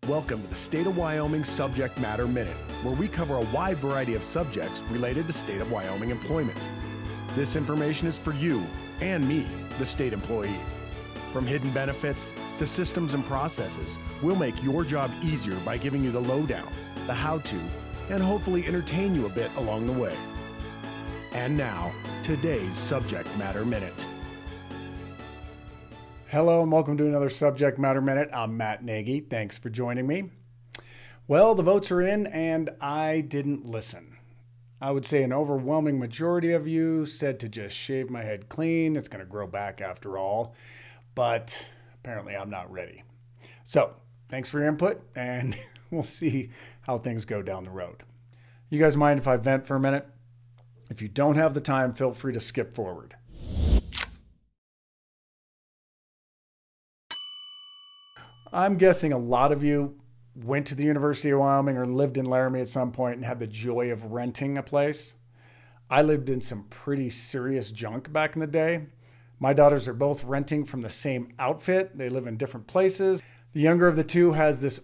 Welcome to the State of Wyoming Subject Matter Minute, where we cover a wide variety of subjects related to State of Wyoming employment. This information is for you and me, the state employee. From hidden benefits to systems and processes, we'll make your job easier by giving you the lowdown, the how-to, and hopefully entertain you a bit along the way. And now, today's Subject Matter Minute. Hello and welcome to another Subject Matter Minute. I'm Matt Nagy. Thanks for joining me. Well, the votes are in and I didn't listen. I would say an overwhelming majority of you said to just shave my head clean. It's going to grow back after all. But apparently I'm not ready. So thanks for your input and we'll see how things go down the road. You guys mind if I vent for a minute? If you don't have the time, feel free to skip forward. I'm guessing a lot of you went to the University of Wyoming or lived in Laramie at some point and had the joy of renting a place. I lived in some pretty serious junk back in the day. My daughters are both renting from the same outfit. They live in different places. The younger of the two has this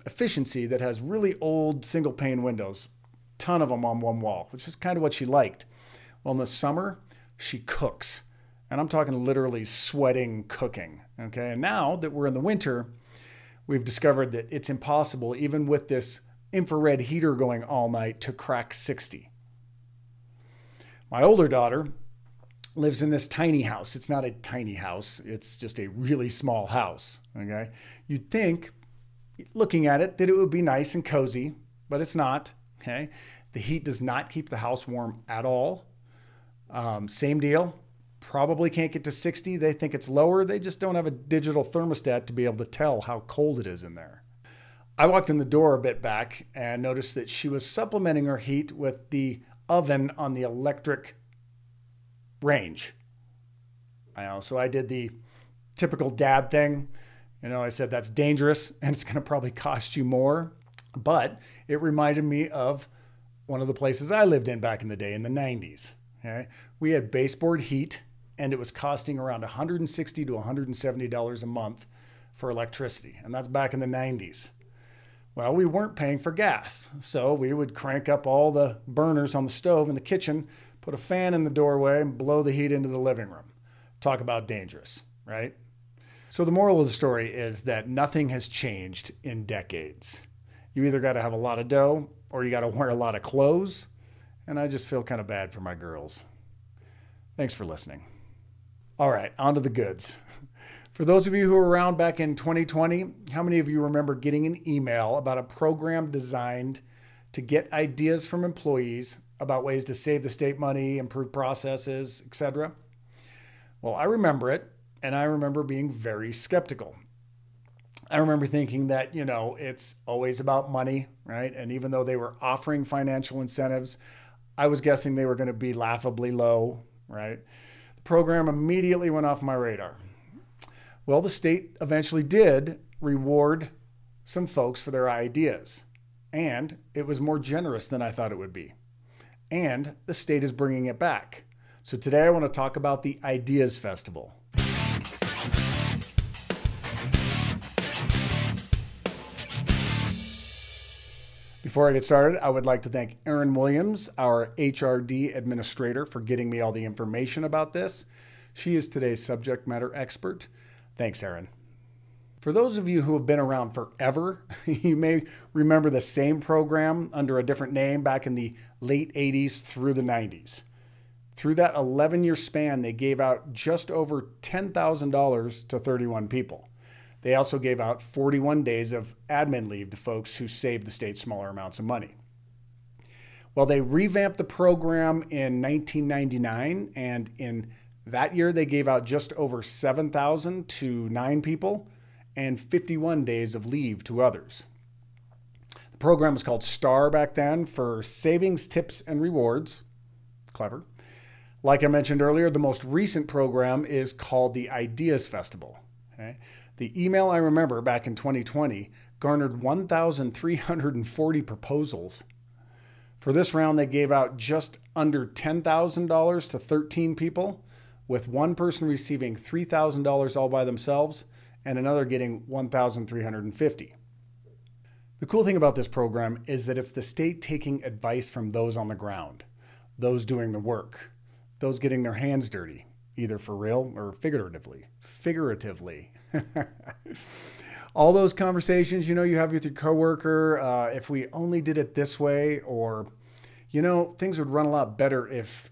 efficiency that has really old single pane windows, ton of them on one wall, which is kind of what she liked. Well, in the summer, she cooks. And I'm talking literally sweating cooking, okay? And now that we're in the winter, we've discovered that it's impossible, even with this infrared heater going all night, to crack 60. My older daughter lives in this tiny house. It's not a tiny house. It's just a really small house, okay? You'd think, looking at it, that it would be nice and cozy, but it's not, okay? The heat does not keep the house warm at all. Same deal. Probably can't get to 60. They think it's lower. They just don't have a digital thermostat to be able to tell how cold it is in there. I walked in the door a bit back and noticed that she was supplementing her heat with the oven on the electric range. So I did the typical dad thing. I said that's dangerous and it's going to probably cost you more. But it reminded me of one of the places I lived in back in the day in the 90s. Okay? We had baseboard heat. And it was costing around $160 to $170 a month for electricity. And that's back in the 90s. Well, we weren't paying for gas. So we would crank up all the burners on the stove in the kitchen, put a fan in the doorway, and blow the heat into the living room. Talk about dangerous, right? So the moral of the story is that nothing has changed in decades. You either got to have a lot of dough or you got to wear a lot of clothes. And I just feel kind of bad for my girls. Thanks for listening. All right, on to the goods. For those of you who were around back in 2020, how many of you remember getting an email about a program designed to get ideas from employees about ways to save the state money, improve processes, etc.? Well, I remember it, and I remember being very skeptical. I remember thinking that, it's always about money, right? And even though they were offering financial incentives, I was guessing they were going to be laughably low, right? Program immediately went off my radar. Well, the state eventually did reward some folks for their ideas, and it was more generous than I thought it would be. And the state is bringing it back. So today I want to talk about the Ideas Festival. Before I get started, I would like to thank Erin Williams, our HRD administrator, for getting me all the information about this. She is today's subject matter expert. Thanks, Erin. For those of you who have been around forever, you may remember the same program under a different name back in the late 80s through the 90s. Through that 11-year span, they gave out just over $10,000 to 31 people. They also gave out 41 days of admin leave to folks who saved the state smaller amounts of money. Well, they revamped the program in 1999, and in that year they gave out just over 7,000 to 9 people and 51 days of leave to others. The program was called STAR back then, for Savings, Tips, and Rewards. Clever. Like I mentioned earlier, the most recent program is called the Ideas Festival. Okay? The email I remember back in 2020 garnered 1,340 proposals. For this round, they gave out just under $10,000 to 13 people, with one person receiving $3,000 all by themselves and another getting $1,350. The cool thing about this program is that it's the state taking advice from those on the ground, those doing the work, those getting their hands dirty, either for real or figuratively. All those conversations, you have with your coworker, if we only did it this way, or, things would run a lot better if ...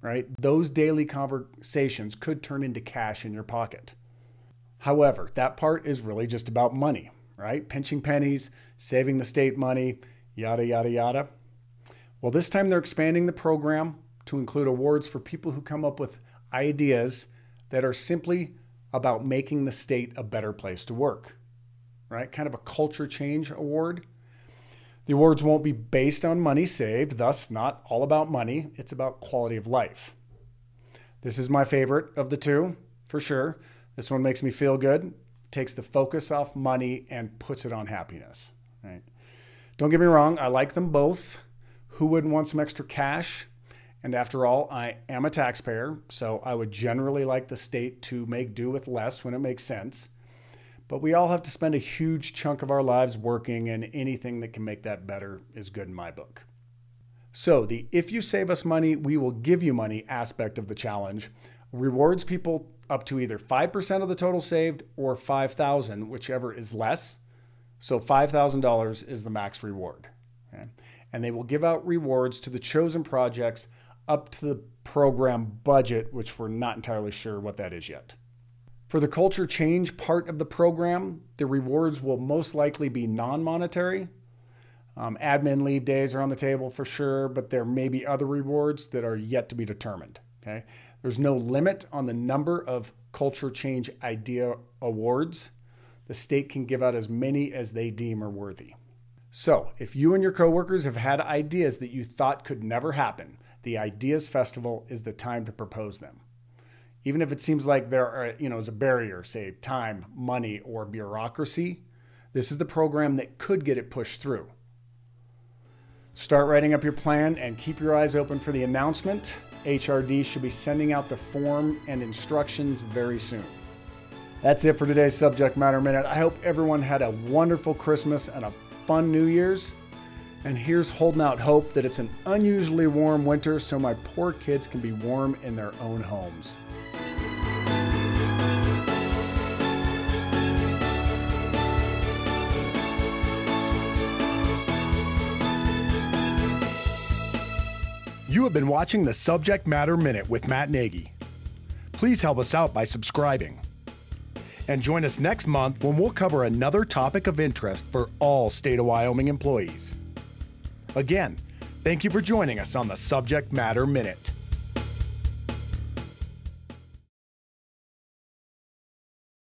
right? Those daily conversations could turn into cash in your pocket. However, that part is really just about money, right? Pinching pennies, saving the state money, yada, yada, yada. Well, this time they're expanding the program to include awards for people who come up with ideas that are simply about making the state a better place to work, right? Kind of a culture change award. The awards won't be based on money saved, thus not all about money. It's about quality of life. This is my favorite of the two, for sure. This one makes me feel good, takes the focus off money and puts it on happiness, right? Don't get me wrong, I like them both. Who wouldn't want some extra cash? And after all, I am a taxpayer, so I would generally like the state to make do with less when it makes sense. But we all have to spend a huge chunk of our lives working, and anything that can make that better is good in my book. So the if you save us money, we will give you money aspect of the challenge rewards people up to either 5% of the total saved or $5,000, whichever is less. So $5,000 is the max reward. Okay? And they will give out rewards to the chosen projects up to the program budget, which we're not entirely sure what that is yet. For the culture change part of the program, the rewards will most likely be non-monetary. Admin leave days are on the table for sure, but there may be other rewards that are yet to be determined. Okay? There's no limit on the number of culture change idea awards. The state can give out as many as they deem are worthy. So if you and your coworkers have had ideas that you thought could never happen, the Ideas Festival is the time to propose them. Even if it seems like there is a barrier, say time, money, or bureaucracy, this is the program that could get it pushed through. Start writing up your plan and keep your eyes open for the announcement. HRD should be sending out the form and instructions very soon. That's it for today's Subject Matter Minute. I hope everyone had a wonderful Christmas and a fun New Year's. And here's holding out hope that it's an unusually warm winter so my poor kids can be warm in their own homes. You have been watching the Subject Matter Minute with Matt Nagy. Please help us out by subscribing. And join us next month when we'll cover another topic of interest for all State of Wyoming employees. Again, thank you for joining us on the Subject Matter Minute.